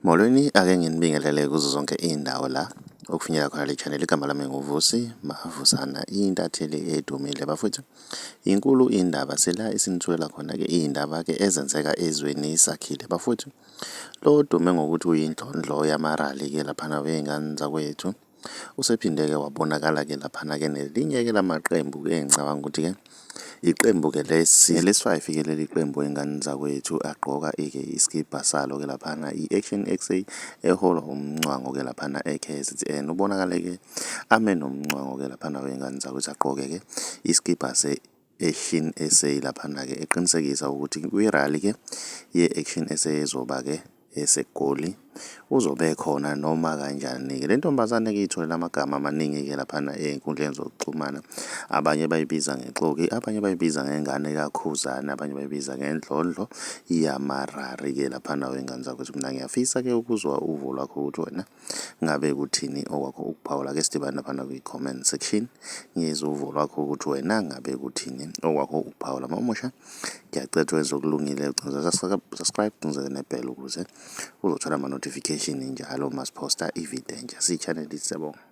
Molweni, ake nginibingelele kuzo zonke iy'ndawo la okufinyelela khona le channel. Igama lami nguVusi Mavusana, intatheli edumile bafowethu. Inkulu indaba sila esinithulela khona-ke iy'ndaba-ke ezenzeka ezweni sakhile bafowethu. Lo odume ngokuthi uyindlondlo yamarali-ke laphana wey'ngane zakwethu usephinde-ke wabonakala-ke laphana-ke nelinye-ke lamaqembu-ke engicabanga ukuthi-ke iqembu-ke lesi-5-ke leli qembu wey'ngane zakwethu agqoka-ke iskibha salo-ke laphana i-Action SA eholwa umncwango-ke laphana e-KZN. Ubonakale-ke ame nomncwango-ke laphana wey'ngane zakwethu agqoke-ke iskibha se-Action SA laphana-ke eqinisekisa ukuthi kwirali-ke ye-Action SA ezoba-ke eseGoli uzobe khona noma kanjani-ke. Le ntombazane-ke itholele amagama amaningi-ke laphana ey'nkundleni zokuxhumana. Abanye bayibiza ngexoki, abanye bayibiza ngengane kakhuzane, abanye bayibiza ngendlondlo yamarari-ke laphana wey'ngane zakwethu. Mina ngiyafisa-ke ukuzwa uvo lwakho ukuthi wena ngabe kuthini okwakho ukuphawula. Ake sidibane laphana kwi-comment section ngizwe uvo lwakho ukuthi wena ngabe kuthini okwakho ukuphawula. Mamusha ngiyacela wenze okulungile, subscribe ucingeze nebhele ukuze uzothola ama-notification njalo uma siphosta ividiyo entsha. Siyichaneli, siyabonga.